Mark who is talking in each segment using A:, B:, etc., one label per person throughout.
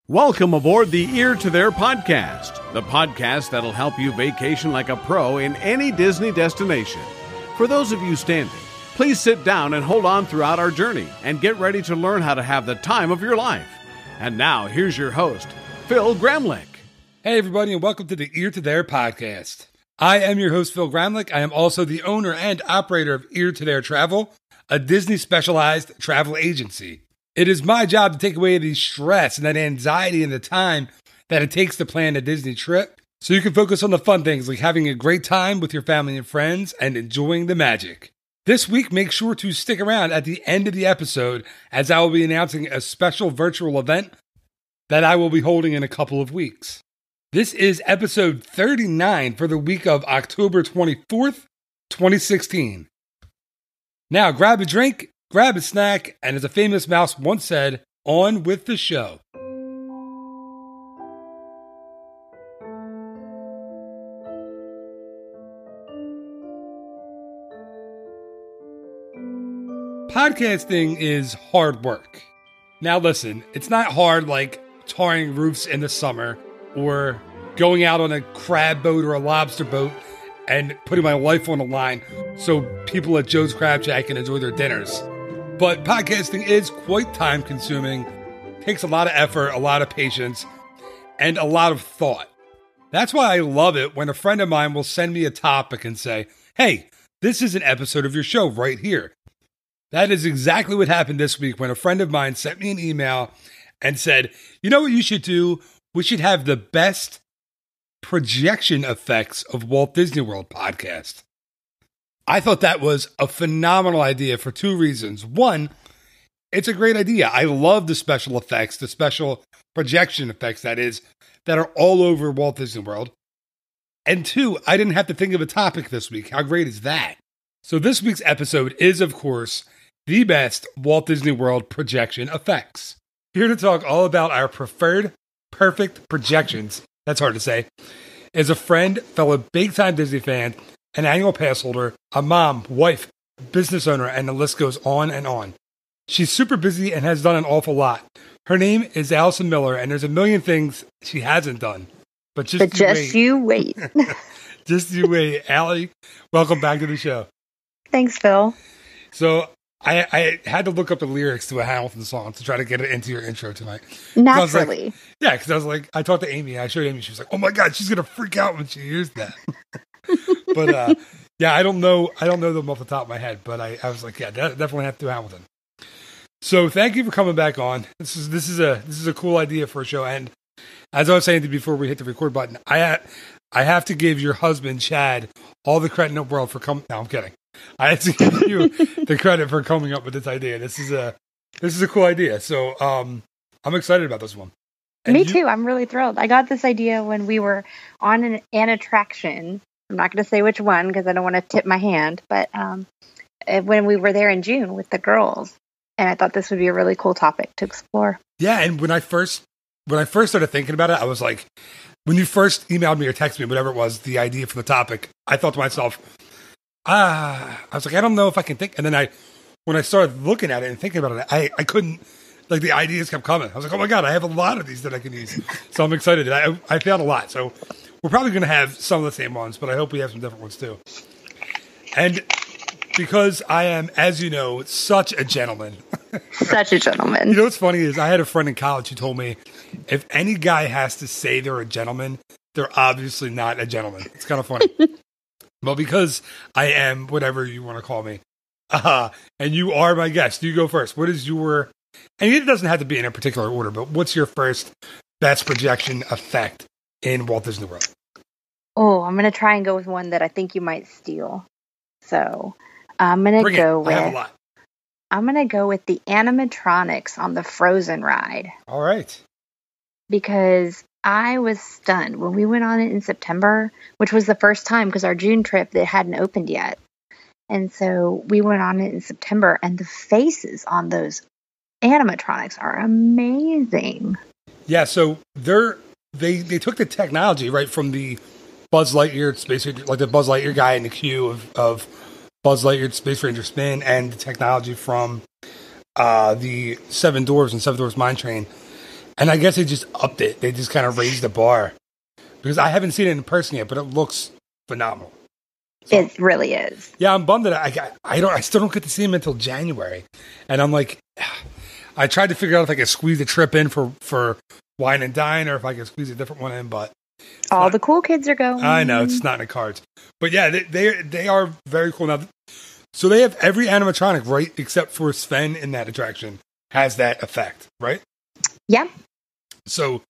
A: Welcome aboard the Ear to There podcast, the podcast that'll help you vacation like a pro in any Disney destination. For those of you standing, please sit down and hold on throughout our journey and get ready to learn how to have the time of your life. And now, here's your host, Phil Gramlich.
B: Hey, everybody, and welcome to the Ear to There podcast. I am your host, Phil Gramlich. I am also the owner and operator of Ear to There Travel, a Disney-specialized travel agency. It is my job to take away the stress and that anxiety and the time that it takes to plan a Disney trip so you can focus on the fun things like having a great time with your family and friends and enjoying the magic. This week, make sure to stick around at the end of the episode as I will be announcing a special virtual event that I will be holding in a couple of weeks. This is episode 39 for the week of October 24th, 2016. Now, grab a drink, grab a snack, and as a famous mouse once said, on with the show. Podcasting is hard work. Now listen, it's not hard like tarring roofs in the summer or going out on a crab boat or a lobster boat and putting my life on the line so people at Joe's Crab Shack can enjoy their dinners. But podcasting is quite time consuming, takes a lot of effort, a lot of patience, and a lot of thought. That's why I love it when a friend of mine will send me a topic and say, hey, this is an episode of your show right here. That is exactly what happened this week when a friend of mine sent me an email and said, you know what you should do? We should have the best projection effects of Walt Disney World podcast. I thought that was a phenomenal idea for two reasons. One, it's a great idea. I love the special effects, the special projection effects, that are all over Walt Disney World. And two, I didn't have to think of a topic this week. How great is that? So this week's episode is, of course, the best Walt Disney World projection effects. Here to talk all about our preferred perfect projections, that's hard to say, is a friend, fellow big-time Disney fan, an annual pass holder, a mom, wife, business owner, and the list goes on and on. She's super busy and has done an awful lot. Her name is Allison Miller, and there's a million things she hasn't done. But just
C: you wait.
B: Just you wait. Allie, welcome back to the show.
C: Thanks, Phil.
B: So I had to look up the lyrics to a Hamilton song to try to get it into your intro tonight.
C: Naturally.
B: Because I was like, I talked to Amy, I showed Amy, she was like, oh my God, she's going to freak out when she hears that. But yeah, I don't know them off the top of my head, but I was like, yeah, definitely have to do Hamilton. So thank you for coming back on. This is a cool idea for a show, and as I was saying to you before we hit the record button, I have to give your husband Chad all the credit in the world for coming. No, I'm kidding. I have to give you the credit for coming up with this idea. This is a cool idea. So I'm excited about this one. And
C: Me too. I'm really thrilled. I got this idea when we were on an attraction. I'm not going to say which one because I don't want to tip my hand, but when we were there in June with the girls, and I thought this would be a really cool topic to explore.
B: Yeah, and when I first started thinking about it, I was like, when you first emailed me or texted me, whatever it was, the idea for the topic, I thought to myself, I was like, I don't know if I can think. And then when I started looking at it and thinking about it, I couldn't, like the ideas kept coming. I was like, oh my God, I have a lot of these that I can use. So I'm excited. I found a lot. So we're probably going to have some of the same ones, but I hope we have some different ones too. And because I am, as you know, such a gentleman.
C: Such a gentleman.
B: You know what's funny is I had a friend in college who told me if any guy has to say they're a gentleman, they're obviously not a gentleman. It's kind of funny. Well, because I am whatever you want to call me, and you are my guest, you go first. What is your, and it doesn't have to be in a particular order, but what's your first best projection effect in Walt Disney World?
C: Oh, I'm going to try and go with one that I think you might steal. So I'm going to go with,
B: I have a lot.
C: I'm going to go with the animatronics on the Frozen ride.
B: All right.
C: Because I was stunned when we went on it in September, which was the first time because our June trip that hadn't opened yet. And so we went on it in September, and the faces on those animatronics are amazing.
B: Yeah, so they took the technology right from the Buzz Lightyear Space Ranger, like the Buzz Lightyear guy in the queue of Buzz Lightyear Space Ranger Spin, and the technology from the Seven Dwarfs and Seven Dwarfs Mine Train. And I guess they just upped it. They just kind of raised the bar. Because I haven't seen it in person yet, but it looks phenomenal. So,
C: it really is.
B: Yeah, I'm bummed that I still don't get to see him until January. And I'm like, I tried to figure out if I could squeeze a trip in for Wine and Dine or if I could squeeze a different one in, but
C: all the cool kids are going.
B: I know, it's not in the cards. But yeah, they are very cool. Now, so they have every animatronic, right, except for Sven in that attraction, has that effect, right?
C: Yeah.
B: So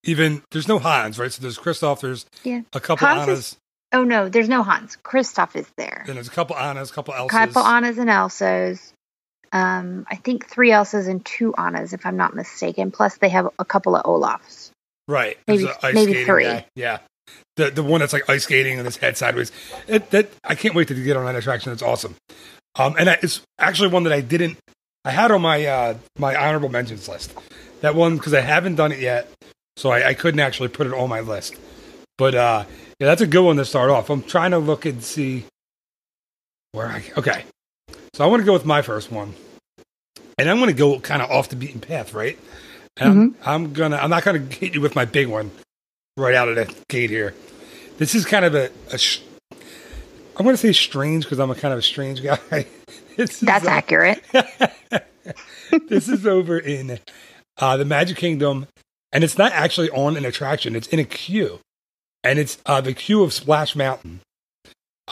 B: even, there's no Hans, right? So there's Kristoff, there's a couple
C: Hans
B: Annas.
C: Oh, no, there's no Hans. Kristoff is there.
B: Then there's a couple Annas, a couple Elsas.
C: Couple Annas and Elsas. I think 3 Elsas and 2 Annas, if I'm not mistaken. Plus, they have a couple of Olafs.
B: Right.
C: Maybe 3.
B: Guy. Yeah. The one that's like ice skating and his head sideways. I can't wait to get on that attraction. It's awesome. And it's actually one that I had on my my honorable mentions list. That one, because I haven't done it yet, so I couldn't actually put it on my list. But yeah, that's a good one to start off. I'm trying to look and see okay. So I want to go with my first one. And I'm going to go kind of off the beaten path, right? And I'm not going to hit you with my big one right out of the gate here. This is kind of I'm going to say strange because I'm a kind of a strange guy.
C: That's accurate.
B: This is over in the Magic Kingdom, and it's not actually on an attraction. It's in a queue, and it's the queue of Splash Mountain,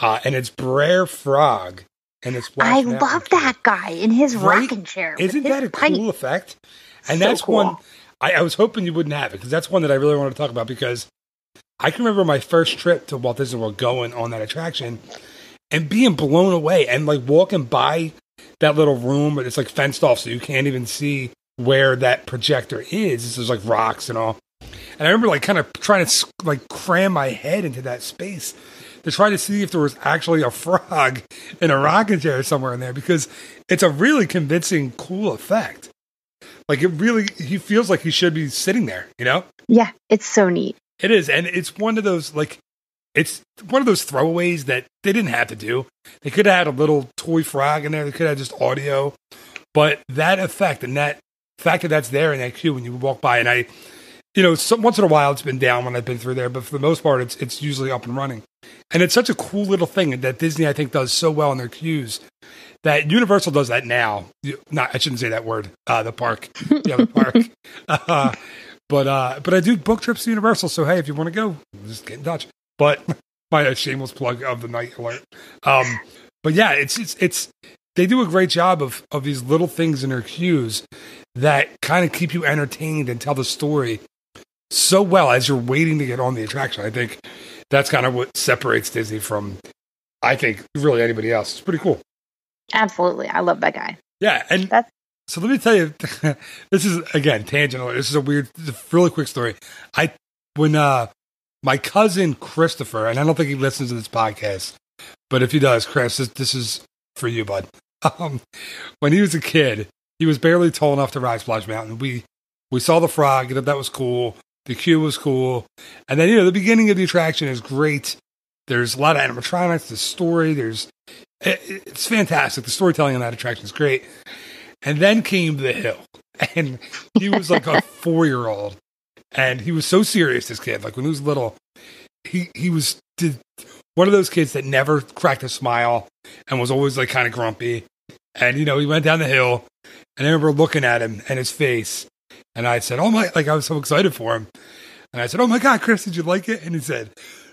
B: and it's Brer Frog, and it's Splash Mountain
C: love that guy in his rocking chair.
B: Isn't that a cool effect? And so that's cool. One I was hoping you wouldn't have it because that's one that I really wanted to talk about because I can remember my first trip to Walt Disney World going on that attraction and being blown away and like walking by that little room, but it's like fenced off so you can't even see where that projector is. There's like rocks and all. And I remember like kind of trying to like cram my head into that space to try to see if there was actually a frog in a rocking chair somewhere in there because it's a really convincing, cool effect. Like he feels like he should be sitting there, you know?
C: Yeah, it's so neat.
B: It is. And it's one of those, like, it's one of those throwaways that they didn't have to do. They could have had a little toy frog in there. They could have just audio. But that effect and that fact that that's there in that queue when you walk by, and once in a while it's been down when I've been through there, but for the most part, it's usually up and running. And it's such a cool little thing that Disney, I think, does so well in their queues. That Universal does that now. I shouldn't say that word. The park. Yeah, the park. But I do book trips to Universal, so hey, if you want to go, just get in touch. But my shameless plug of the night alert. But yeah, it's they do a great job of these little things in their queues that kind of keep you entertained and tell the story so well as you're waiting to get on the attraction. I think that's kind of what separates Disney from, I think, really anybody else. It's pretty cool.
C: Absolutely. I love that guy.
B: Yeah. And so let me tell you, this is, again, tangent. This is a really quick story. When my cousin Christopher, and I don't think he listens to this podcast, but if he does, Chris, this is for you, bud. When he was a kid, he was barely tall enough to ride Splash Mountain. We saw the frog, and that was cool. The queue was cool. And then, the beginning of the attraction is great. There's a lot of animatronics, the story, it's fantastic. The storytelling on that attraction is great. And then came the hill. And he was like a 4-year-old. And he was so serious, this kid. Like when he was little, he was one of those kids that never cracked a smile and was always like kind of grumpy. And, he went down the hill. And I remember looking at him and his face. And I said, I was so excited for him. And I said, oh my God, Chris, did you like it? And he said,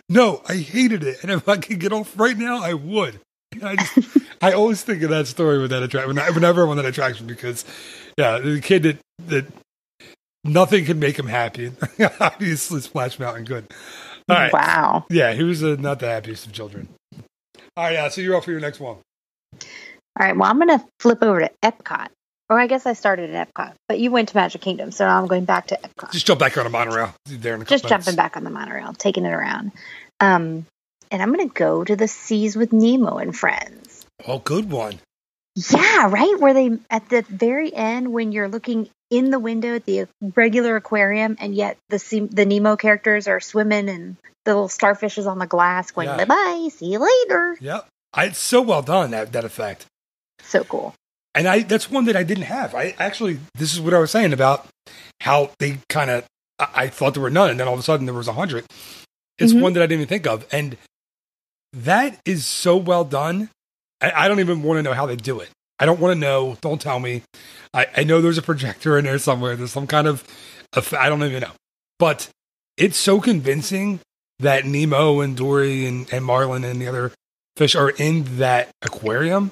B: no, I hated it. And if I could get off right now, I would. And I always think of that story with that attraction, whenever I'm on that attraction, because, yeah, the kid that nothing can make him happy. Obviously, Splash Mountain, good. All right.
C: Wow.
B: Yeah, he was not the happiest of children. All right, so you're off for your next one.
C: All right, well, I'm going to flip over to Epcot. Or I guess I started at Epcot, but you went to Magic Kingdom, so now I'm going back to Epcot.
B: Just jump back on a monorail. There in a
C: Just jumping back on the monorail, taking it around. And I'm going to go to the Seas with Nemo and Friends.
B: Oh, good one.
C: Yeah, right? Where they, at the very end, when you're looking in the window at the regular aquarium, and yet the Nemo characters are swimming, and the little starfish is on the glass going, bye-bye, see you later.
B: Yep. It's so well done, that effect.
C: So cool.
B: And that's one that I didn't have. This is what I was saying about how they kind of, I thought there were none, and then all of a sudden there was 100. It's one that I didn't even think of. And that is so well done. I don't even want to know how they do it. I don't want to know. Don't tell me. I know there's a projector in there somewhere. There's some kind of, I don't even know. But it's so convincing that Nemo and Dory and Marlin and the other fish are in that aquarium.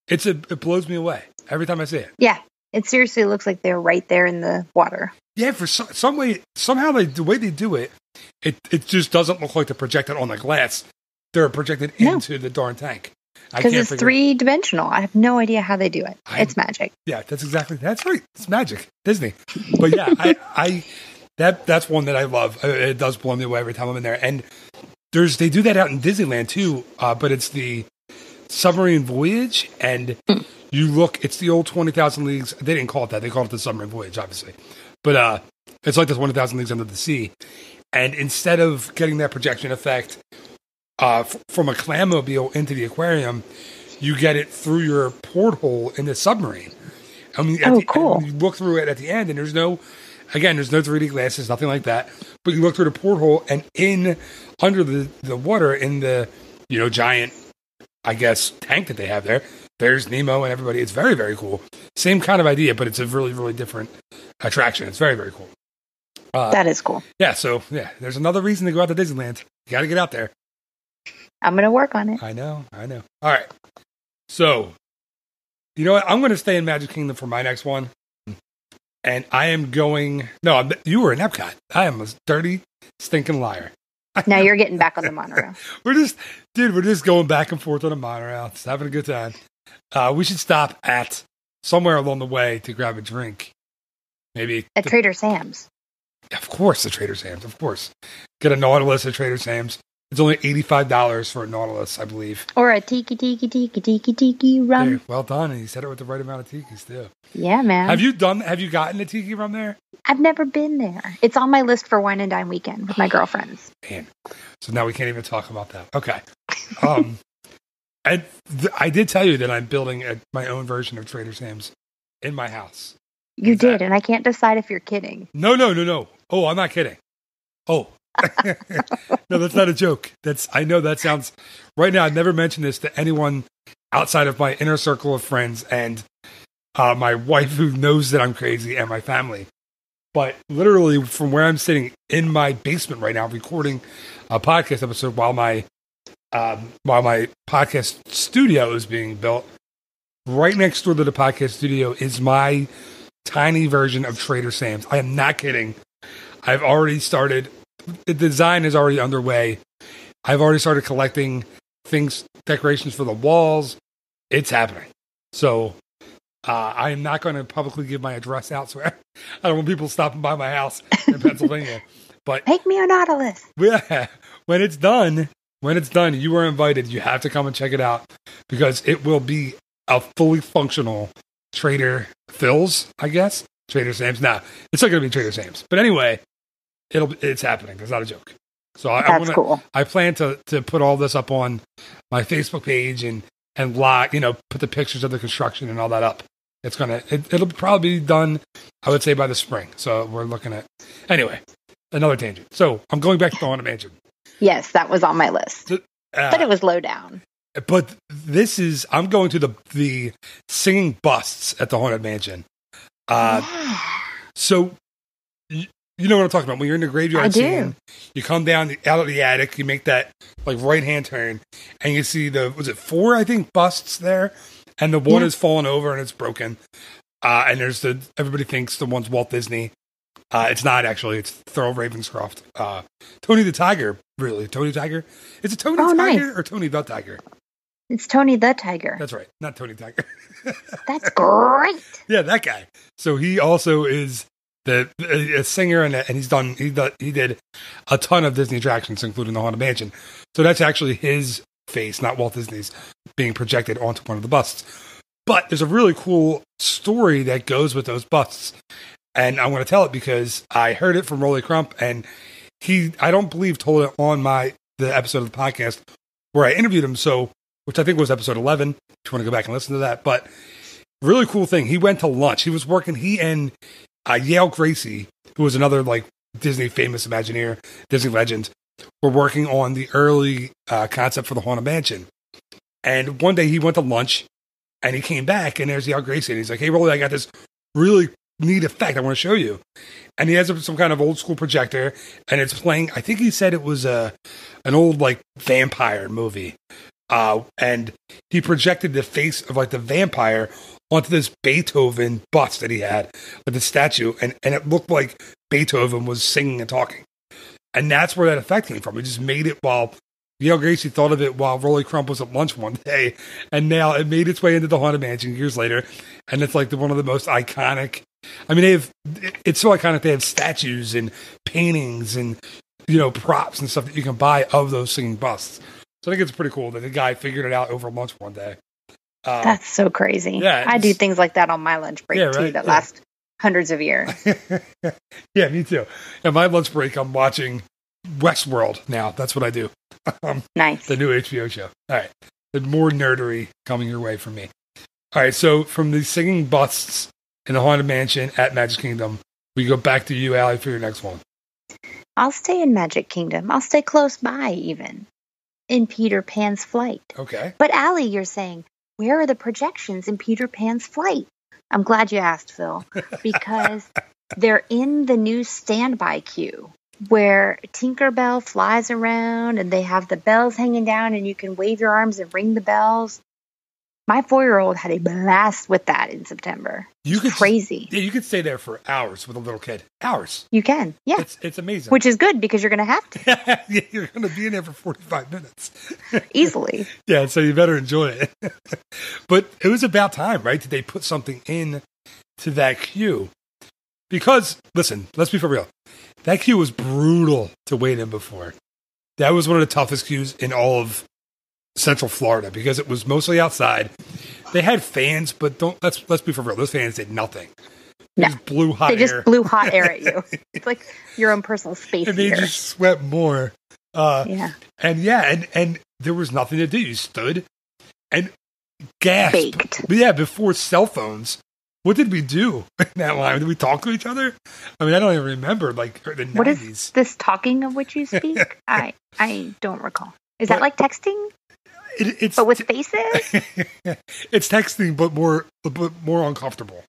B: It blows me away every time I see it.
C: Yeah, it seriously looks like they're right there in the water.
B: Yeah, for some way, somehow the way they do it, it just doesn't look like they're projected on the glass. They're projected into the darn tank.
C: Because it's 3-dimensional. I have no idea how they do it. It's magic.
B: Yeah, that's right. It's magic. Disney. But yeah, that's one that I love. It does blow me away every time I'm in there. And they do that out in Disneyland too, but it's the submarine voyage, and you look, it's the old 20,000 Leagues. They didn't call it that. They called it the submarine voyage, obviously. But it's like the 20,000 Leagues Under the Sea. And instead of getting that projection effect from a clammobile into the aquarium, you get it through your porthole in the submarine. I mean, cool. You look through it at the end, and there's no 3D glasses, nothing like that. But you look through the porthole, and under the water, in the giant, I guess, tank that they have there, there's Nemo and everybody. It's very, very cool. Same kind of idea, but it's a really, really different attraction. It's very, very cool.
C: That is cool.
B: Yeah, so, there's another reason to go out to Disneyland. You got to get out there.
C: I'm going to work on it.
B: I know. All right. So, you know what? I'm going to stay in Magic Kingdom for my next one. And I am going... No, you were in Epcot. I am a dirty, stinking liar.
C: Now you're getting back on the monorail.
B: We're just going back and forth on the monorail. Just having a good time. We should stop at somewhere along the way to grab a drink. Maybe...
C: At Trader Sam's.
B: Of course, at Trader Sam's. Of course. Get a Nautilus at Trader Sam's. It's only $85 for a Nautilus, I believe.
C: Or a tiki rum.
B: Hey, well done. And you said it with the right amount of tikis, too.
C: Yeah, man.
B: Have you gotten a tiki rum there?
C: I've never been there. It's on my list for wine and dine weekend with my girlfriends.
B: Man. So now we can't even talk about that. Okay. I did tell you that I'm building my own version of Trader Sam's in my house.
C: You did, and I can't decide if you're kidding.
B: No. Oh, I'm not kidding. Oh. No, that's not a joke. I know that sounds right now. I've never mentioned this to anyone outside of my inner circle of friends and my wife, who knows that I'm crazy, and my family. But literally, from where I'm sitting in my basement right now, recording a podcast episode while my podcast studio is being built, right next door to the podcast studio is my tiny version of Trader Sam's. I am not kidding. I've already started. The design is already underway. I've already started collecting decorations for the walls. It's happening. So I am not going to publicly give my address out. So I don't want people stopping by my house in Pennsylvania. But
C: make me a Nautilus.
B: Yeah, when it's done, you are invited. You have to come and check it out because it will be a fully functional Trader Phil's, I guess. Trader Sam's. Nah, it's not going to be Trader Sam's. But anyway. It's happening. It's not a joke. So
C: that's cool.
B: I plan to put all this up on my Facebook page and put the pictures of the construction and all that up. It'll probably be done, I would say, by the spring. So we're looking at anyway. Another tangent. So I'm going back to the Haunted Mansion.
C: Yes, that was on my list, but it was low down.
B: But I'm going to the singing busts at the Haunted Mansion. So. You know what I'm talking about. When you're in the graveyard scene, you come down out of the attic, you make that right-hand turn, and you see was it 4, I think, busts there? And the one is fallen over and it's broken. And there's everybody thinks the one's Walt Disney. It's not actually. It's Thurl Ravenscroft. Tony the Tiger, really. Tony Tiger? Is it Tony the Tiger or Tony the Tiger?
C: It's Tony the Tiger.
B: That's right. Not Tony Tiger.
C: That's great.
B: Yeah, that guy. So he also is a singer, and he did a ton of Disney attractions, including the Haunted Mansion. So that's actually his face, not Walt Disney's, being projected onto one of the busts. But there's a really cool story that goes with those busts, and I'm going to tell it because I heard it from Rolly Crump, and I don't believe told it on the episode of the podcast where I interviewed him. So, which I think was episode 11. If you want to go back and listen to that, but really cool thing. He went to lunch. He was working, he and Yale Gracie, who was another like Disney famous Imagineer, Disney legend, were working on the early concept for the Haunted Mansion. And one day he went to lunch and he came back and there's Yale Gracie and he's like, hey, Rolly, I got this really neat effect I want to show you. And he has some kind of old school projector and it's playing, I think he said it was an old like vampire movie. And he projected the face of like the vampire onto this Beethoven bust that he had with the statue. And it looked like Beethoven was singing and talking. And that's where that effect came from. He just made it while Yale Gracie thought of it while Rolly Crump was at lunch one day. And now it made its way into the Haunted Mansion years later. And it's like one of the most iconic. I mean, it's so iconic. They have statues and paintings and, props and stuff that you can buy of those singing busts. So I think it's pretty cool that the guy figured it out over lunch one day.
C: That's so crazy. Yeah, I do things like that on my lunch break too that last hundreds of years.
B: Yeah, me too. At my lunch break, I'm watching Westworld now. That's what I do.
C: Nice.
B: The new HBO show. All right. The more nerdery coming your way from me. All right. So from the singing busts in the Haunted Mansion at Magic Kingdom, we go back to you, Allie, for your next one.
C: I'll stay in Magic Kingdom. I'll stay close by even. In Peter Pan's flight.
B: Okay.
C: But Allie, you're saying, where are the projections in Peter Pan's flight? I'm glad you asked, Phil, because they're in the new standby queue where Tinkerbell flies around and they have the bells hanging down and you can wave your arms and ring the bells. My 4-year-old had a blast with that in September. Crazy.
B: Yeah, you could stay there for hours with a little kid. Hours.
C: You can, yeah.
B: It's amazing.
C: Which is good because you're going to have to.
B: Yeah, you're going to be in there for 45 minutes.
C: Easily.
B: Yeah, so you better enjoy it. But it was about time, right? Did they put something in to that queue? Because, listen, let's be for real. That queue was brutal to wait in before. That was one of the toughest queues in all of Central Florida because it was mostly outside. They had fans, but let's be for real. Those fans did nothing. They just blew hot air.
C: They just blew hot air at you. It's like your own personal space.
B: And they just sweat more.
C: Yeah.
B: And there was nothing to do. You stood and gasped.
C: Baked.
B: But yeah, before cell phones. What did we do in that line? Did we talk to each other? I mean, I don't even remember, like, the 90s.
C: What is this talking of which you speak? I don't recall. Is that like texting?
B: It's
C: but with faces?
B: It's texting, but more uncomfortable.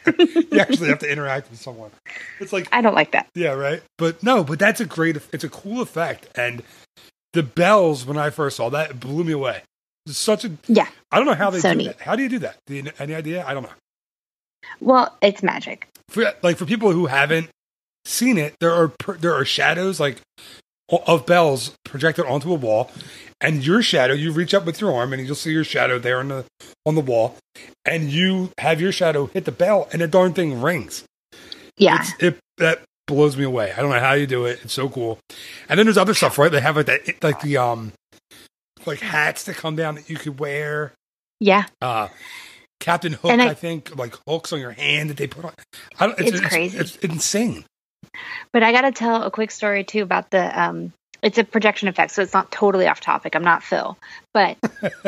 B: You actually have to interact with someone. It's like,
C: I don't like that.
B: Yeah, right? But that's it's a cool effect. And the bells, when I first saw that, it blew me away. It's such a...
C: Yeah.
B: I don't know how they do
C: neat.
B: that. How do you do that? Any idea? I don't know.
C: Well, it's magic.
B: For people who haven't seen it, there are shadows of bells projected onto a wall, and your shadow, you reach up with your arm, and you'll see your shadow there on the wall, and you have your shadow hit the bell, and the darn thing rings.
C: Yeah,
B: that blows me away. I don't know how you do it. It's so cool. And then there's other stuff, right? They have the hats that come down that you could wear.
C: Yeah.
B: Captain Hook, I think, like hooks on your hand that they put on. It's crazy. It's insane.
C: But I got to tell a quick story too about the. It's a projection effect, so it's not totally off topic. I'm not Phil, but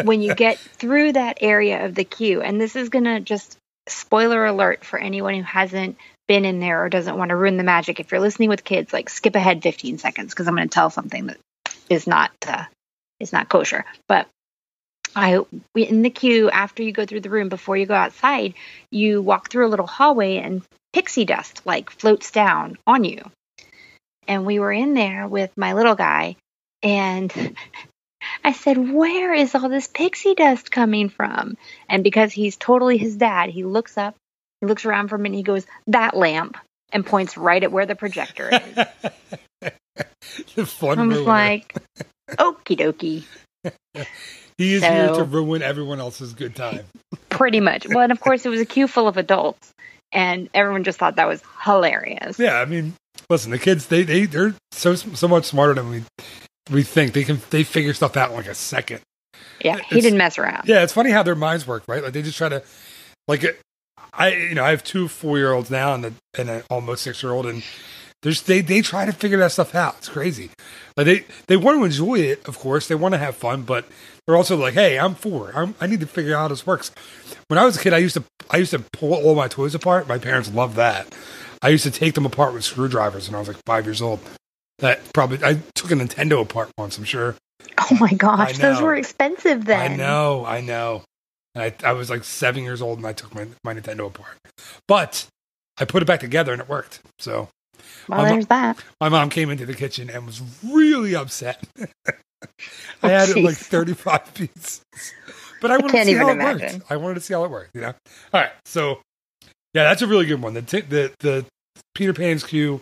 C: when you get through that area of the queue, and this is gonna just spoiler alert for anyone who hasn't been in there or doesn't want to ruin the magic. If you're listening with kids, like skip ahead 15 seconds because I'm going to tell something that is not kosher. But in the queue, after you go through the room, before you go outside, you walk through a little hallway and pixie dust floats down on you. And we were in there with my little guy, and I said, "Where is all this pixie dust coming from?" And because he's totally his dad, he looks up, he looks around for a minute, he goes, "That lamp," and points right at where the projector is.
B: The fun
C: I was like, okie dokie.
B: He is here to ruin everyone else's good time.
C: Pretty much. Well, and of course, it was a queue full of adults, and everyone just thought that was hilarious.
B: Yeah, I mean, listen, the kids, they're so much smarter than we think. They figure stuff out in like a second.
C: Yeah, he didn't mess around.
B: Yeah, it's funny how their minds work, right? Like they just try to, I have 2 4-year-olds now and an almost 6-year-old, and they try to figure that stuff out. It's crazy. Like they want to enjoy it, of course. They want to have fun, but they're also like, hey, I need to figure out how this works. When I was a kid, I used to pull all my toys apart. My parents loved that. I used to take them apart with screwdrivers when I was like 5 years old. I took a Nintendo apart once, I'm sure.
C: Oh my gosh, those were expensive then.
B: I know. And I was like 7 years old and I took my Nintendo apart. But I put it back together and it worked. So,
C: well, there's that.
B: My mom came into the kitchen and was really upset. I had it like 35 pieces. But I wanted to see how it worked. I wanted to see how it worked, you know? All right. So, yeah, that's a really good one. The Peter Pan's Cue,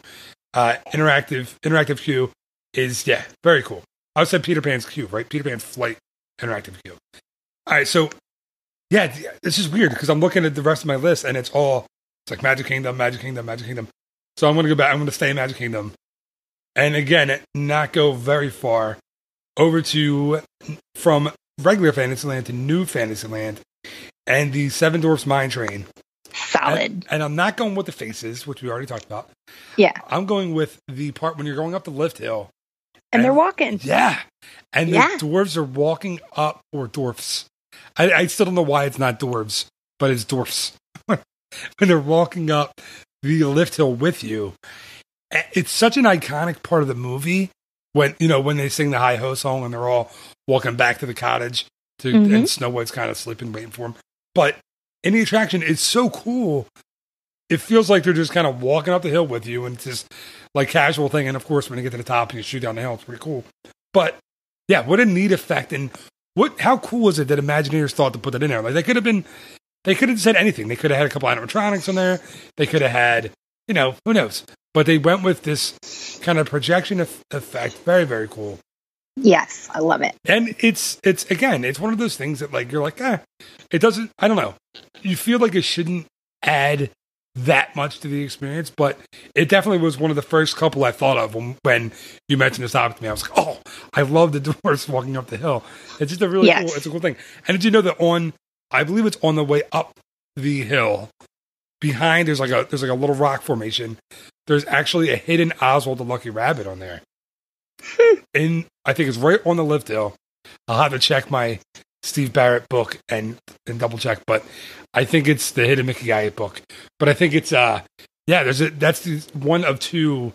B: interactive cue is, very cool. I said Peter Pan's Cue, right? Peter Pan's Flight interactive cue. All right. So, yeah, this is weird because I'm looking at the rest of my list and it's like Magic Kingdom, Magic Kingdom, Magic Kingdom. So I'm going to go back. I'm going to stay in Magic Kingdom. And again, not go very far over to from regular Fantasyland to New Fantasyland and the Seven Dwarfs Mine Train.
C: Solid.
B: And I'm not going with the faces, which we already talked about.
C: Yeah.
B: I'm going with the part when you're going up the lift hill.
C: And they're walking.
B: Yeah. And the dwarves are walking up, or dwarfs. I still don't know why it's not dwarves, but it's dwarfs. When they're walking up the lift hill with you. It's such an iconic part of the movie when they sing the Hi-Ho song and they're all walking back to the cottage and Snow White's kind of sleeping, waiting for him. But in the attraction, it's so cool. It feels like they're just kind of walking up the hill with you and it's just like casual thing. And of course, when you get to the top and you shoot down the hill, it's pretty cool. But yeah, what a neat effect. And how cool is it that Imagineers thought to put that in there? Like they could have said anything. They could have had a couple animatronics on there. They could have had, who knows? But they went with this kind of projection effect. Very, very cool.
C: Yes, I love it.
B: And it's one of those things that like, you're like, it doesn't, I don't know. You feel like it shouldn't add that much to the experience, but it definitely was one of the first couple I thought of when you mentioned this topic to me. I was like, oh, I love the dwarves walking up the hill. It's just a really cool, it's a cool thing. And did you know that I believe it's on the way up the hill, behind there's like a little rock formation. There's actually a hidden Oswald the Lucky Rabbit on there. I think it's right on the lift hill. I'll have to check my Steve Barrett book and double check, but I think it's the Hidden Mickey Guy book. But I think it's that's one of two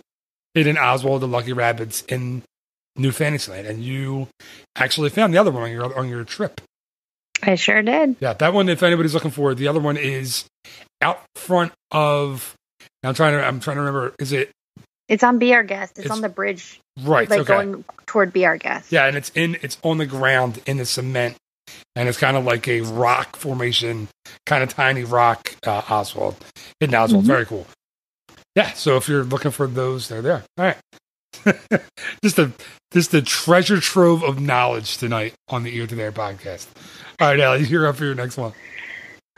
B: hidden Oswald the Lucky Rabbits in New Fantasyland, and you actually found the other one on your trip.
C: I sure did.
B: Yeah, that one, if anybody's looking for it, the other one is out front of. I'm trying to remember. Is it?
C: It's on Be Our Guest. It's on the bridge,
B: right?
C: Like going toward Be Our Guest.
B: Yeah, and it's on the ground in the cement, and it's kind of like a rock formation, kind of tiny rock. Oswald, hidden Oswald, very cool. Yeah, so if you're looking for those, they're there. All right, just a treasure trove of knowledge tonight on the Ear to There podcast. All right, Allie, you're up for your next one.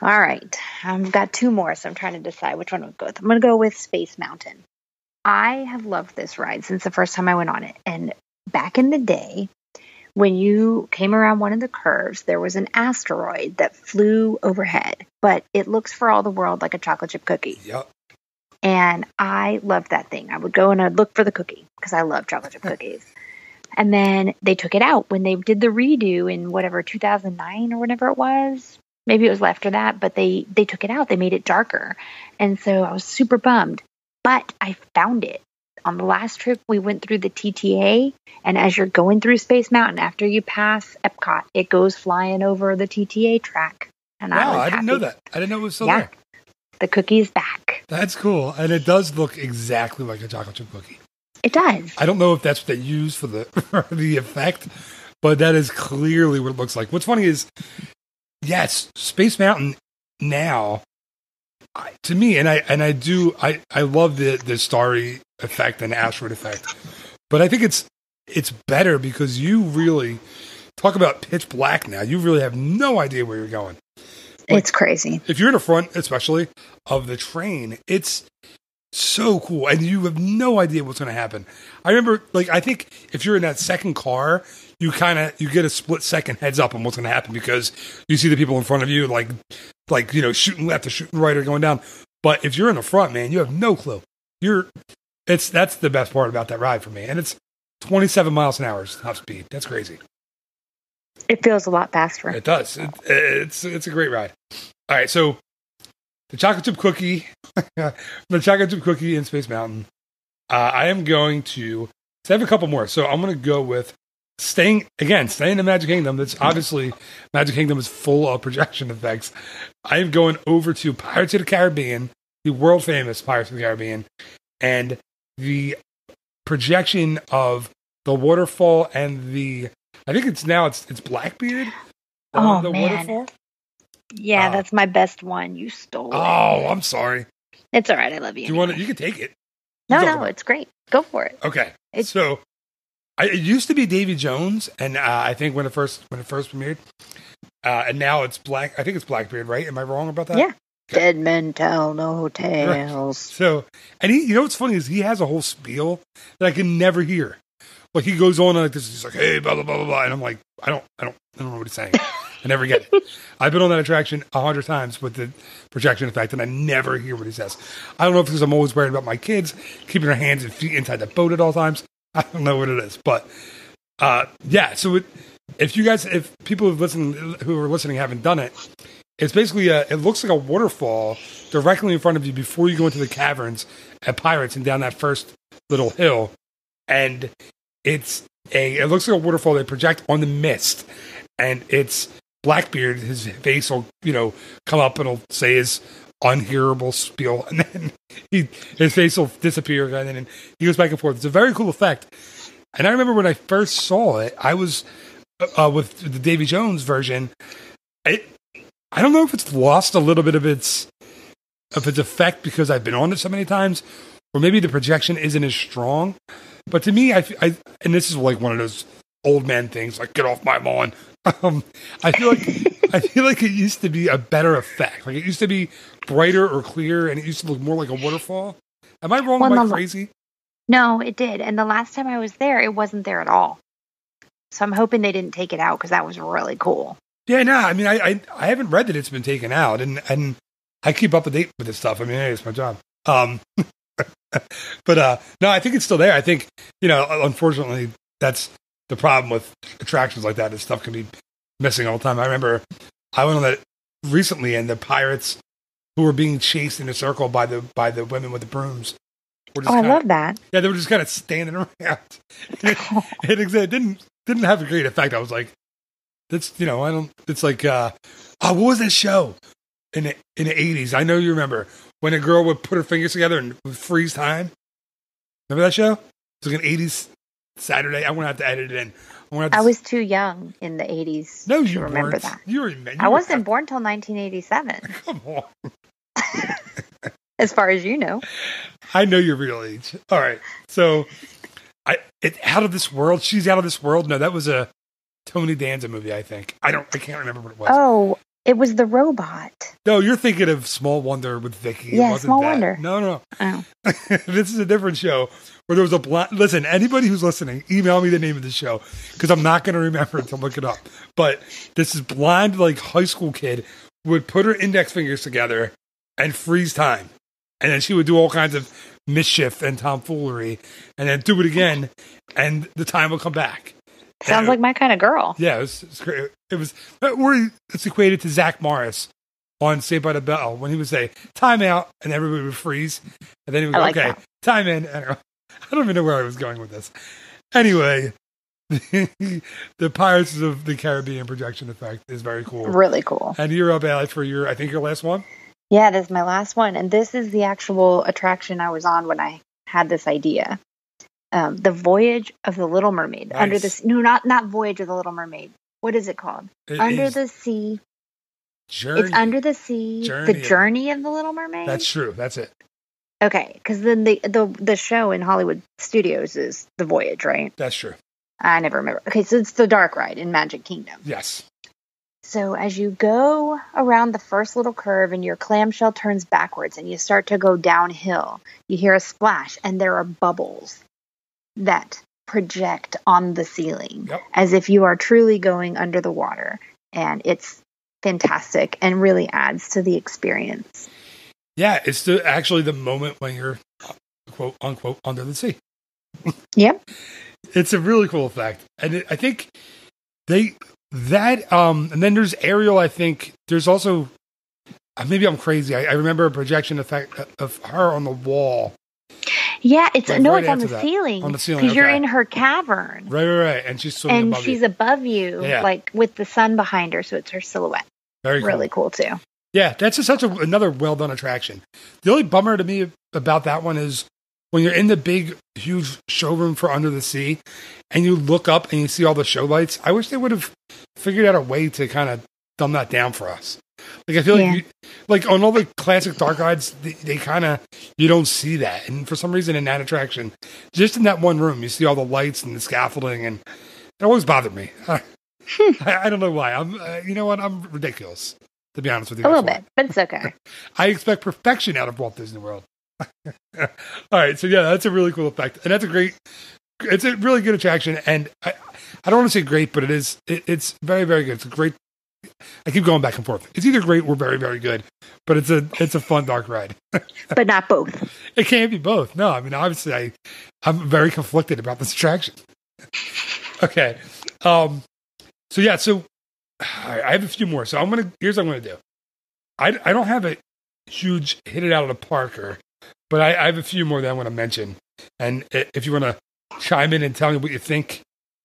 C: All right. I've got two more, so I'm trying to decide which one to go with. I'm going to go with Space Mountain. I have loved this ride since the first time I went on it. And back in the day, when you came around one of the curves, there was an asteroid that flew overhead, but it looks for all the world like a chocolate chip cookie.
B: Yep.
C: And I loved that thing. I would go and I'd look for the cookie because I love chocolate chip cookies. And then they took it out when they did the redo in 2009 or whatever it was. Maybe it was after that, but they took it out. They made it darker. And so I was super bummed. But I found it. On the last trip, we went through the TTA. And as you're going through Space Mountain, after you pass Epcot, it goes flying over the TTA track. And
B: I didn't know that. I didn't know it was still there.
C: The cookie's back.
B: That's cool. And it does look exactly like a chocolate chip cookie.
C: It does.
B: I don't know if that's what they use for the effect, but that is clearly what it looks like. What's funny is, yes, Space Mountain now, to me, and I love the starry effect and asteroid effect, but I think it's better because you really talk about pitch black now. You really have no idea where you're going.
C: It's crazy.
B: If you're in the front, especially of the train, it's so cool, and you have no idea what's going to happen. I remember, I think if you're in that second car, you get a split second heads up on what's going to happen because you see the people in front of you, shooting left or shooting right or going down. But if you're in the front, man, you have no clue. That's the best part about that ride for me. And it's 27 miles an hour top speed. That's crazy.
C: It feels a lot faster.
B: It does. It's a great ride. All right, so the chocolate chip cookie, in Space Mountain. I am going to. So I have a couple more. So I'm going to go with staying in the Magic Kingdom. That's obviously Magic Kingdom is full of projection effects. I am going over to Pirates of the Caribbean, the world famous Pirates of the Caribbean, and the projection of the waterfall and I think it's Blackbeard.
C: Oh,
B: the
C: man.
B: Waterfall.
C: Yeah, that's my best one. You stole it.
B: Oh, I'm sorry.
C: It's all right. I love you.
B: Do you want it? You can take it.
C: No, it's great. Go for it.
B: Okay. So it used to be Davy Jones, and I think when it first premiered, and now it's I think it's Blackbeard, right? Am I wrong about that?
C: Yeah. Okay. Dead men tell no tales.
B: So, and you know what's funny is he has a whole spiel that I can never hear. Like he goes on like this, he's like, "Hey, blah blah blah blah blah," and I'm like, I don't know what he's saying. I never get it. I've been on that attraction 100 times with the projection effect, and I never hear what he says. I don't know if it's because I'm always worried about my kids keeping their hands and feet inside the boat at all times. I don't know what it is, but yeah. So if people who are listening haven't done it, it's basically it looks like a waterfall directly in front of you before you go into the caverns at Pirates and down that first little hill, and it looks like a waterfall. They project on the mist, and it's Blackbeard. His face will come up and it'll say his unhearable spiel, and then his face will disappear, and then he goes back and forth. It's a very cool effect. And I remember when I first saw it, I was with the Davy Jones version. I don't know if it's lost a little bit of its effect because I've been on it so many times, or maybe the projection isn't as strong. But to me, I and this is like one of those old man things, like get off my lawn. I feel like it used to be a better effect. Like it used to be brighter or clearer, and it used to look more like a waterfall. Am I wrong? Am I crazy?
C: No, it did. And the last time I was there, it wasn't there at all. So I'm hoping they didn't take it out because that was really cool. Yeah,
B: no, I mean, I haven't read that it's been taken out, and I keep up to date with this stuff. I mean, hey, it's my job. But no, I think it's still there. I think unfortunately, that's the problem with attractions like that. Is stuff can be missing all the time. I remember I went on that recently, and the pirates who were being chased in a circle by the women with the brooms.
C: I love that.
B: Yeah, they were just kind of standing around. It didn't have a great effect. I was like, that's I don't. It's like, what was that show in the 80s? I know you remember when a girl would put her fingers together and would freeze time. Remember that show? It was like an 80s Saturday. I'm gonna have to edit it in.
C: I was too young in the 80s.
B: No, you
C: remember
B: weren't.
C: That.
B: I
C: wasn't born till 1987.
B: Come on.
C: As far as you know.
B: I know your real age. All right. So, Out of This World. She's Out of This World. No, that was a Tony Danza movie, I think. I can't remember what it was.
C: Oh, it was the robot.
B: No, you're thinking of Small Wonder with Vicky.
C: Yeah, Small Wonder.
B: No.
C: Oh.
B: This is a different show where there was a blind... Listen, anybody who's listening, email me the name of the show because I'm not going to remember it to look it up. But this is blind, like, high school kid would put her index fingers together and freeze time. And then she would do all kinds of mischief and tomfoolery and then do it again and the time will come back.
C: Sounds like my kind of girl.
B: Yeah, it was great. It's equated to Zach Morris on Saved by the Bell when he would say, time out, and everybody would freeze. And then he would go, okay, time in. I don't even know where I was going with this. Anyway, the Pirates of the Caribbean projection effect is very cool.
C: Really cool.
B: And you're up, Allie, for your last one?
C: Yeah, this is my last one. And this is the actual attraction I was on when I had this idea. The Voyage of the Little Mermaid.
B: Nice.
C: Under the No, not Voyage of the Little Mermaid. What is it called? Under the Sea.
B: Journey.
C: It's Under the Sea. The Journey of the Little Mermaid?
B: That's true. That's it.
C: Okay, because then the show in Hollywood Studios is The Voyage, right?
B: That's true.
C: I never remember. Okay, so it's the dark ride in Magic Kingdom.
B: Yes.
C: So as you go around the first little curve and your clamshell turns backwards and you start to go downhill, you hear a splash and there are bubbles that project on the ceiling as if you are truly going under the water. And it's fantastic and really adds to the experience.
B: Yeah, it's actually the moment when you're quote unquote under the sea.
C: Yep.
B: It's a really cool effect, and I think and then there's Ariel. I think there's also maybe I'm crazy. I remember a projection effect of her on the wall.
C: Yeah, it's
B: Like,
C: on
B: right
C: the
B: that.
C: ceiling.
B: On the ceiling,
C: because you're
B: okay.
C: in her cavern,
B: Right, and she's swimming above
C: she's
B: you.
C: above you,
B: Yeah.
C: like with the sun behind her, so it's her silhouette.
B: Very cool.
C: Really cool too.
B: Yeah, that's another well done attraction. The only bummer to me about that one is when you're in the big, huge showroom for Under the Sea, and you look up and you see all the show lights. I wish they would have figured out a way to kind of dumb that down for us. Like I feel like on all the classic dark rides, they kind of you don't see that, and for some reason in that attraction, just in that one room, you see all the lights and the scaffolding, and it always bothered me. I don't know why. You know what? I'm ridiculous, to be honest with you.
C: A little bit, but it's okay.
B: I expect perfection out of Walt Disney World. All right, so yeah, that's a really cool effect, and it's a really good attraction. And I don't want to say great, but it's very, very good. It's a great. I keep going back and forth. It's either great or very, very good, but it's a fun dark ride.
C: But not both.
B: It can't be both. No, I mean obviously I'm very conflicted about this attraction. Okay, so I have a few more. So here's what I'm gonna do. I don't have a huge hit it out of the parker, but I have a few more that I want to mention. And if you want to chime in and tell me what you think,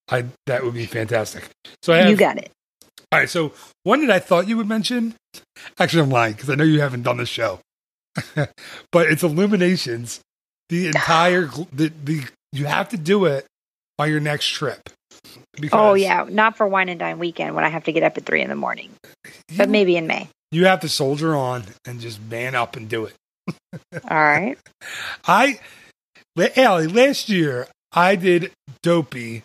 B: that would be fantastic. So
C: You got it.
B: All right, so one that I thought you would mention, actually I'm lying because I know you haven't done this show, but it's Illuminations. The entire, you have to do it on your next trip.
C: Oh yeah, not for Wine and Dine weekend when I have to get up at 3 a.m, but maybe in May.
B: You have to soldier on and just man up and do it.
C: All right.
B: Allie, last year I did Dopey.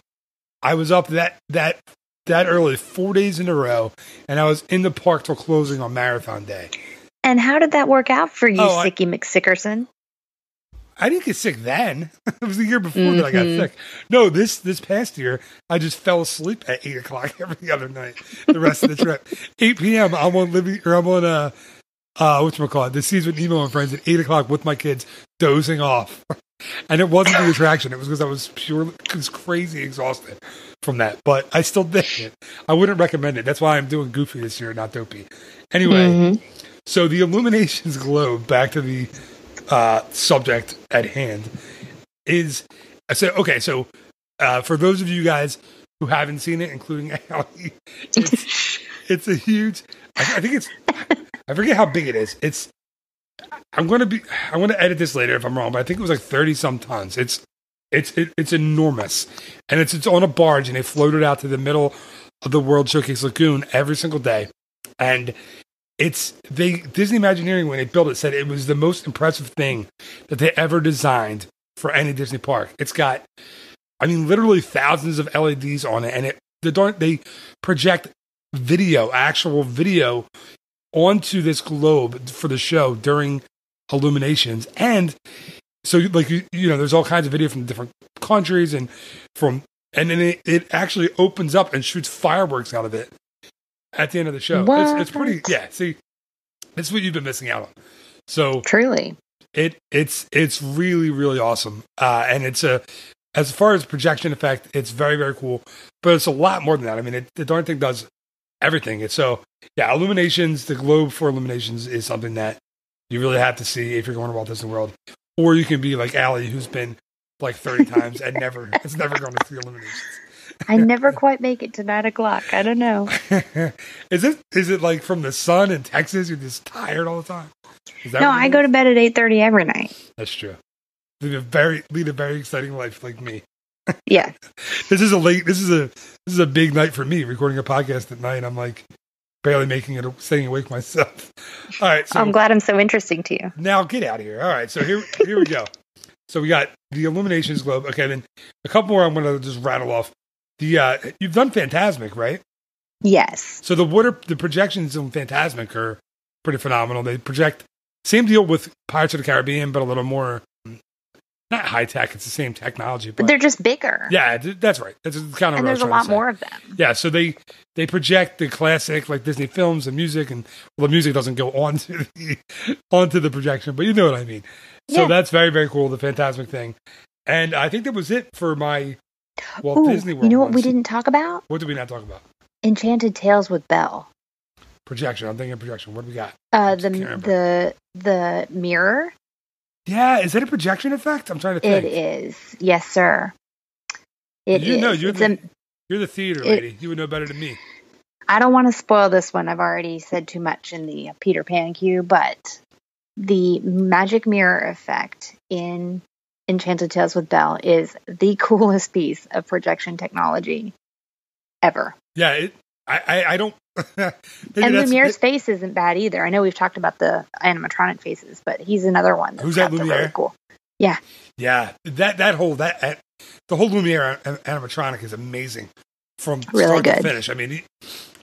B: I was up that early, 4 days in a row, and I was in the park till closing on Marathon Day.
C: And how did that work out for you, Sicky McSickerson?
B: I didn't get sick then. It was the year before that I got sick. No, this past year, I just fell asleep at 8 o'clock every other night. The rest of the trip, 8 p.m. I'm on whatchamacallit, The Seas with Nemo and Friends at 8 o'clock with my kids dozing off. And it wasn't the attraction. It was because I was crazy exhausted from that. But I still did it. I wouldn't recommend it. That's why I'm doing Goofy this year, not Dopey. Anyway, so the Illuminations globe, back to the subject at hand, is so for those of you guys who haven't seen it, including Allie, it's a huge. I think I forget how big it is. I'm going to edit this later if I'm wrong, but I think it was like 30 some tons. It's enormous, and it's on a barge, and they float it out to the middle of the World Showcase Lagoon every single day. And Disney Imagineering, when they built it, said it was the most impressive thing that they ever designed for any Disney park. It's got, literally thousands of LEDs on it, and they project actual video onto this globe for the show during Illuminations. And so there's all kinds of video from different countries and then it actually opens up and shoots fireworks out of it at the end of the show. It's pretty, see, it's what you've been missing out on. So truly it's really, really awesome. And as far as projection effect, it's very, very cool, but it's a lot more than that. The darn thing does everything. Illuminations, the globe for Illuminations is something that you really have to see if you're going to Walt Disney World. Or you can be like Allie, who's been like 30 times and it's never going to see Illuminations.
C: I never quite make it to 9 o'clock. I don't know.
B: Is it like from the sun in Texas? You're just tired all the time?
C: No, I go to bed at 8:30 every night.
B: That's true. Lead a very exciting life like me.
C: Yeah.
B: This is a big night for me, recording a podcast at night. I'm like barely making it, staying awake myself. All right. So
C: I'm glad I'm so interesting to you.
B: Now get out of here. All right. So here we go. So we got the Illuminations globe. Okay. Then a couple more I'm going to just rattle off. You've done Fantasmic, right?
C: Yes.
B: So the projections in Fantasmic are pretty phenomenal. They project, same deal with Pirates of the Caribbean, but a little more not high tech. It's the same technology,
C: but they're just bigger.
B: Yeah, that's right. That's kind of.
C: And there's a lot more of them.
B: Yeah, so they project the classic like Disney films and music, and the music doesn't go onto the projection, but you know what I mean. So that's very, very cool. The Fantasmic thing, and I think that was it for my Walt Disney World.
C: You know what we didn't talk about?
B: What did we not talk about?
C: Enchanted Tales with Belle.
B: Projection. I'm thinking projection. What do we got?
C: The mirror.
B: Yeah, is that a projection effect? I'm trying to think.
C: It is. Yes, sir. It is.
B: You're the theater lady. You would know better than me.
C: I don't want to spoil this one. I've already said too much in the Peter Pan queue, but the magic mirror effect in Enchanted Tales with Belle is the coolest piece of projection technology ever.
B: Yeah, I don't...
C: and Lumiere's face isn't bad either. I know we've talked about the animatronic faces, but he's another one that's really cool. Yeah.
B: Yeah, the whole Lumiere animatronic is amazing from
C: really
B: start to finish. I mean,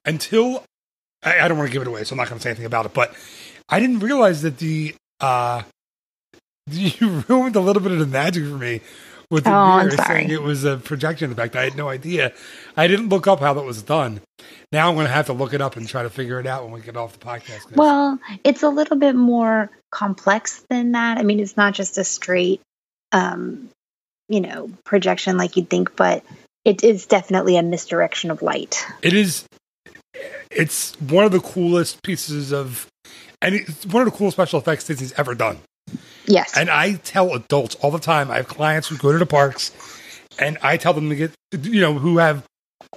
B: until... I don't want to give it away, so I'm not going to say anything about it, but I didn't realize that you ruined a little bit of the magic for me with the mirror saying it was a projection effect. I had no idea. I didn't look up how that was done. Now I'm going to have to look it up and try to figure it out when we get off the podcast.
C: Well, it's a little bit more complex than that. I mean, it's not just a straight, projection like you'd think, but it is definitely a misdirection of light.
B: It is. It's one of the coolest pieces and it's one of the coolest special effects Disney's ever done.
C: Yes.
B: And I tell adults all the time, I have clients who go to the parks, and I tell them to get, who have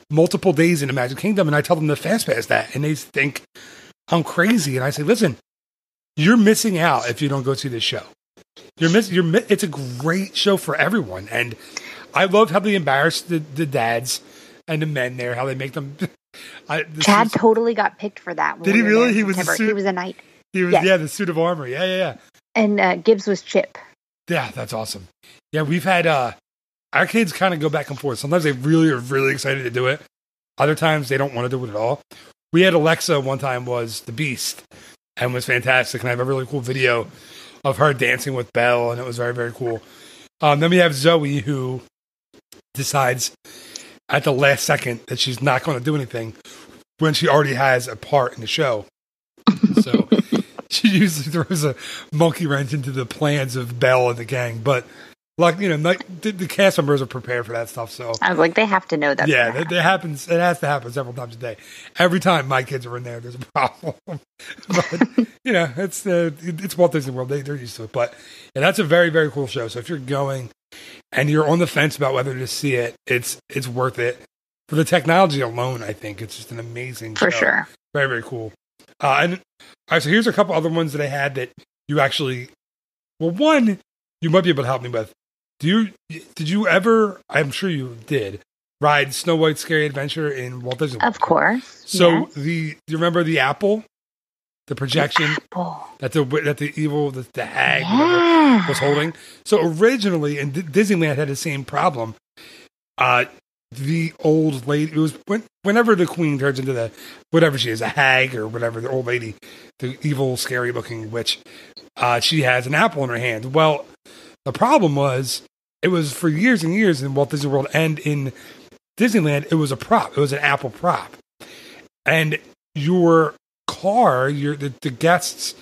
B: multiple days in the Magic Kingdom, and I tell them to fast pass that, and they think I'm crazy. And I say, listen, you're missing out if you don't go see this show. It's a great show for everyone, and I love how they embarrass the dads and the men there, how they make them.
C: Chad totally got picked for that.
B: Did he really? He was
C: a knight.
B: He was, the suit of armor. Yeah.
C: And Gibbs was Chip.
B: Yeah, that's awesome. Yeah, we've had our kids kind of go back and forth. Sometimes they really are really excited to do it. Other times they don't want to do it at all. We had Alexa one time was the Beast and was fantastic. And I have a really cool video of her dancing with Belle, and it was very, very cool. Then we have Zoe, who decides at the last second that she's not going to do anything when she already has a part in the show. So she usually throws a monkey wrench into the plans of Belle and the gang. But, the cast members are prepared for that stuff. So
C: I was like, they have to know that.
B: Yeah, it happens. It has to happen several times a day. Every time my kids are in there, there's a problem. But, it's Walt Disney World. They're used to it. But that's a very, very cool show. So if you're going and you're on the fence about whether to see it, it's worth it. For the technology alone, I think it's just an amazing show.
C: For sure.
B: Very, very cool. All right, so here's a couple other ones that I had that you actually... Well, one, you might be able to help me with. Did you ever, I'm sure you did, ride Snow White's Scary Adventure in Walt Disney World?
C: Of course.
B: So do you remember the apple? The projection that the evil, the hag was holding? So originally, and Disneyland had the same problem. The old lady, it was whenever the queen turns into whatever she is, a hag or whatever, the old lady, the evil, scary looking witch, she has an apple in her hand. Well, the problem was, it was for years and years in Walt Disney World and in Disneyland, it was a prop. It was an apple prop. And your car, the guests,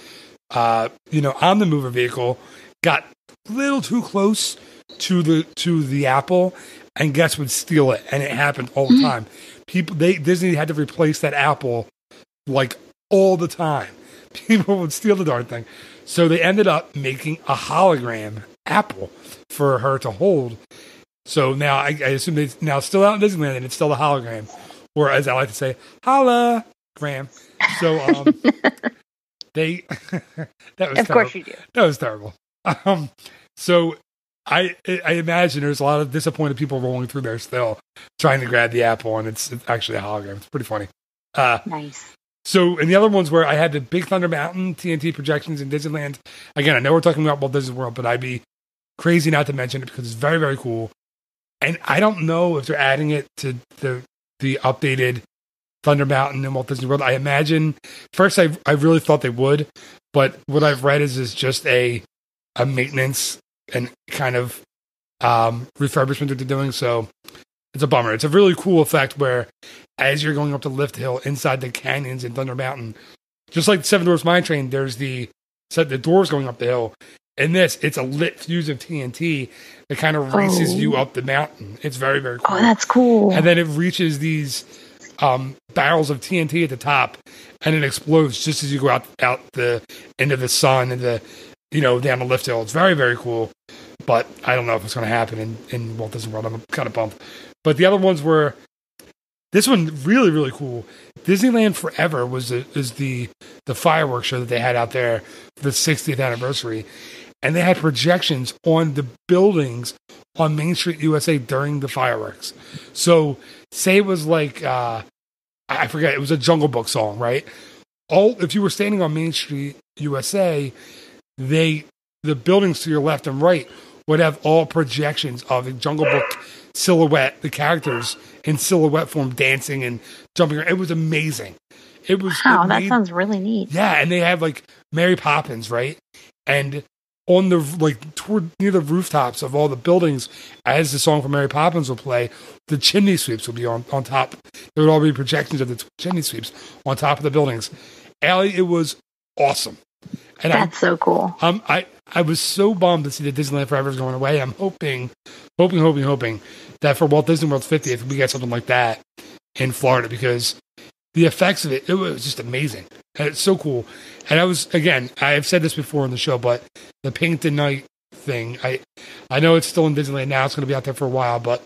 B: on the mover vehicle got a little too close to the apple, and guests would steal it, and it happened all the time. Disney had to replace that apple like all the time. People would steal the darn thing, so they ended up making a hologram apple for her to hold. So now I assume it's now still out in Disneyland, and it's still a hologram, or as I like to say, hologram. So they that was
C: of course you do.
B: That was terrible. So I imagine there's a lot of disappointed people rolling through there still trying to grab the apple, and it's actually a hologram. It's pretty funny.
C: Nice.
B: So, and the other ones where I had the Big Thunder Mountain TNT projections in Disneyland. Again, I know we're talking about Walt Disney World, but I'd be crazy not to mention it because it's very, very cool. And I don't know if they're adding it to the updated Thunder Mountain in Walt Disney World. I imagine, first I really thought they would, but what I've read is just a maintenance and kind of refurbishment that they're doing. So it's a bummer. It's a really cool effect where as you're going up the lift hill inside the canyons in Thunder Mountain, just like the Seven Dwarfs Mine Train, there's the doors going up the hill. In this, it's a lit fuse of TNT that kind of races you up the mountain. It's very, very cool.
C: Oh, that's cool.
B: And then it reaches these barrels of TNT at the top, and it explodes just as you go out the into the sun and down the lift hill. It's very, very cool. But I don't know if it's going to happen in Walt Disney World. I'm kind of bummed. But the other ones were, this one really, really cool. Disneyland Forever is the fireworks show that they had out there for the 60th anniversary. And they had projections on the buildings on Main Street USA during the fireworks. So say it was like, I forget, it was a Jungle Book song, right? If you were standing on Main Street USA, the buildings to your left and right would have all projections of the Jungle Book silhouette, the characters in silhouette form dancing and jumping around. It was amazing.
C: Wow, that sounds really neat.
B: Yeah, and they had like Mary Poppins, right? And on the toward near the rooftops of all the buildings, as the song from Mary Poppins would play, the chimney sweeps would be on top. There would all be projections of the chimney sweeps on top of the buildings. Allie, it was awesome. And
C: that's so cool.
B: I was so bummed to see that Disneyland Forever is going away. I'm hoping that for Walt Disney World's 50th, we get something like that in Florida, because the effects of it was just amazing. And it's so cool. And I've said this before on the show, but the Painted Night thing, I know it's still in Disneyland now. It's going to be out there for a while, but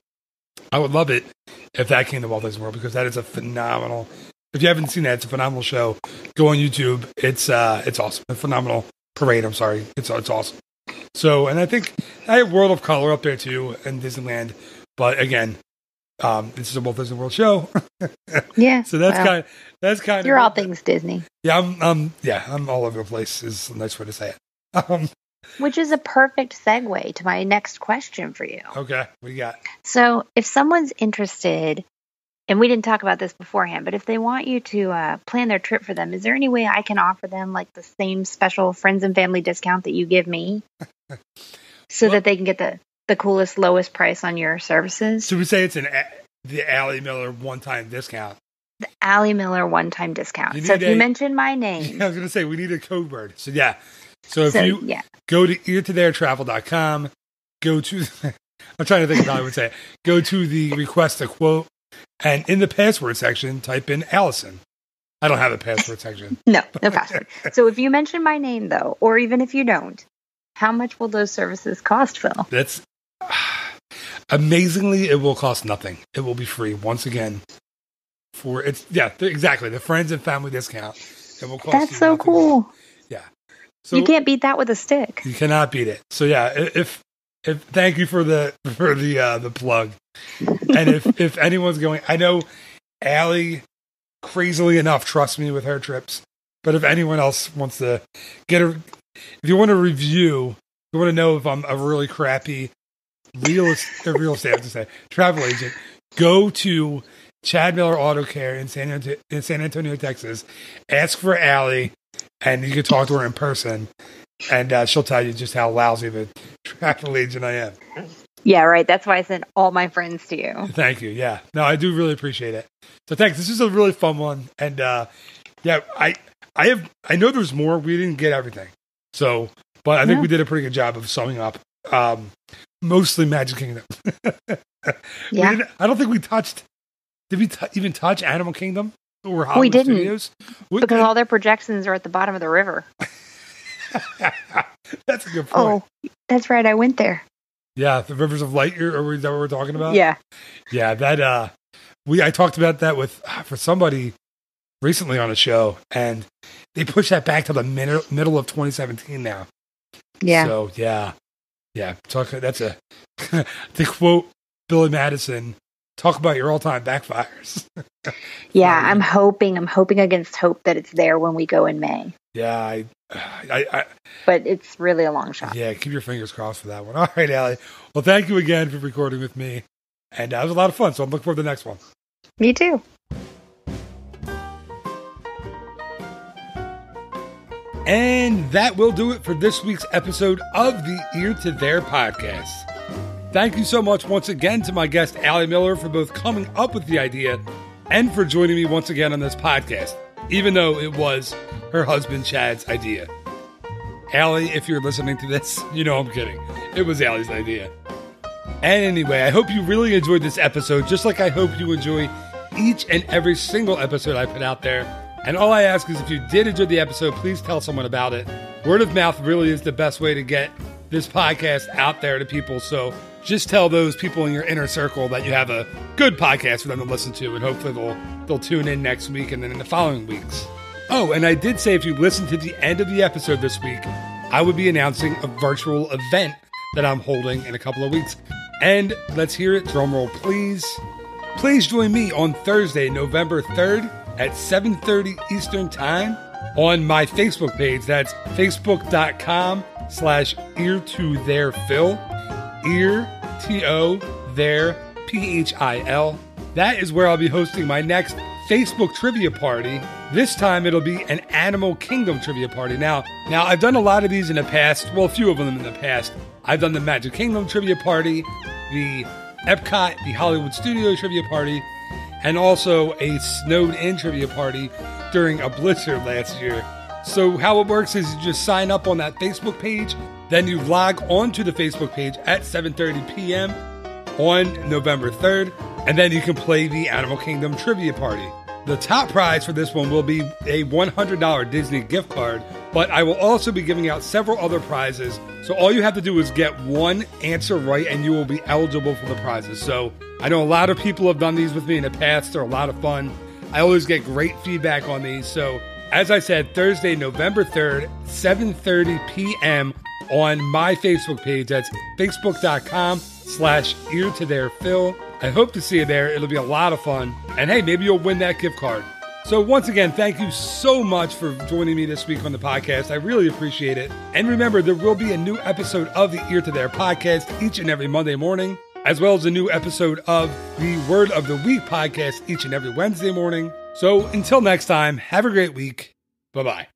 B: I would love it if that came to Walt Disney World, because that is a phenomenal, if you haven't seen that, it's a phenomenal show. Go on YouTube. It's awesome. A phenomenal parade. I'm sorry. It's awesome. So, and I think I have World of Color up there too in Disneyland. But again, this is a Walt Disney World show.
C: Yeah.
B: So that's kind of
C: you're all things Disney.
B: Yeah, I'm all over the place is a nice way to say it.
C: Which is a perfect segue to my next question for you.
B: Okay, what you got?
C: So if someone's interested, and we didn't talk about this beforehand, but if they want you to plan their trip for them, is there any way I can offer them like the same special friends and family discount that you give me so that they can get the coolest, lowest price on your services?
B: So we say it's the Allie Miller one-time discount.
C: The Allie Miller one-time discount. So if you mention my name.
B: I was going to say, we need a code word. So yeah. So if you go to eartotheretravel.com, go to, I'm trying to think of how I would say it. Go to the request a quote, and in the password section, type in Allison. I don't have a password section.
C: No password. So if you mention my name, though, or even if you don't, how much will those services cost, Phil?
B: That's amazingly, it will cost nothing. It will be free once again. Exactly, the friends and family discount. It will cost.
C: That's so cool.
B: Yeah. So
C: you can't beat that with a stick.
B: You cannot beat it. So yeah, if thank you for the plug. And if anyone's going, I know Allie, crazily enough, trusts me with her trips. But if anyone else wants to if you want to review, you want to know if I'm a really crappy real estate, I have to say, travel agent, go to Chad Miller Auto Care in San Antonio, Texas. Ask for Allie, and you can talk to her in person, and she'll tell you just how lousy of a travel agent I am.
C: Yeah, right. That's why I sent all my friends to you.
B: Thank you. Yeah. No, I do really appreciate it. So thanks. This is a really fun one. And I know there's more. We didn't get everything. So, but I think we did a pretty good job of summing up mostly Magic Kingdom.
C: Yeah.
B: I don't think we touched. Did we even touch Animal Kingdom or Hollywood
C: We didn't.
B: Studios?
C: Because all their projections are at the bottom of the river.
B: That's a good point.
C: Oh, that's right. I went there.
B: Yeah, the Rivers of Light. Is that what we're talking about?
C: Yeah.
B: Yeah, that I talked about that with for somebody recently on a show, and they pushed that back to the middle of 2017 now.
C: Yeah.
B: So yeah. That's to quote Billy Madison. Talk about your all-time backfires.
C: Yeah, I'm hoping against hope that it's there when we go in May.
B: Yeah,
C: but it's really a long shot.
B: Yeah, keep your fingers crossed for that one. All right, Allie. Well, thank you again for recording with me, and it was a lot of fun. So I'm looking forward to the next one.
C: Me too.
B: And that will do it for this week's episode of the Ear to There podcast. Thank you so much once again to my guest, Allie Miller, for both coming up with the idea and for joining me once again on this podcast, even though it was her husband Chad's idea. Allie, if you're listening to this, you know I'm kidding. It was Allie's idea. And anyway, I hope you really enjoyed this episode, just like I hope you enjoy each and every single episode I put out there. And all I ask is if you did enjoy the episode, please tell someone about it. Word of mouth really is the best way to get this podcast out there to people. So just tell those people in your inner circle that you have a good podcast for them to listen to, and hopefully they'll tune in next week and then in the following weeks. Oh, and I did say if you listen to the end of the episode this week, I would be announcing a virtual event that I'm holding in a couple of weeks. And let's hear it, drumroll please. Please join me on Thursday, November 3rd at 7:30 Eastern Time on my Facebook page. That's facebook.com/ear-to-there-phil. Ear, T-O, there, P-H-I-L. That is where I'll be hosting my next Facebook trivia party. This time it'll be an Animal Kingdom trivia party. Now I've done a lot of these in the past. Well, a few of them in the past. I've done the Magic Kingdom trivia party, the Epcot, the Hollywood Studios trivia party, and also a snowed-in trivia party during a blizzard last year. So how it works is you just sign up on that Facebook page, then you log onto the Facebook page at 7:30 p.m. on November 3rd, and then you can play the Animal Kingdom trivia party. The top prize for this one will be a $100 Disney gift card, but I will also be giving out several other prizes. So all you have to do is get one answer right and you will be eligible for the prizes. So I know a lot of people have done these with me in the past. They're a lot of fun. I always get great feedback on these. So as I said, Thursday, November 3rd, 7:30 p.m. on my Facebook page. That's facebook.com/ear-to-there-phil. I hope to see you there. It'll be a lot of fun. And hey, maybe you'll win that gift card. So once again, thank you so much for joining me this week on the podcast. I really appreciate it. And remember, there will be a new episode of the Ear to There podcast each and every Monday morning, as well as a new episode of the Word of the Week podcast each and every Wednesday morning. So until next time, have a great week. Bye-bye.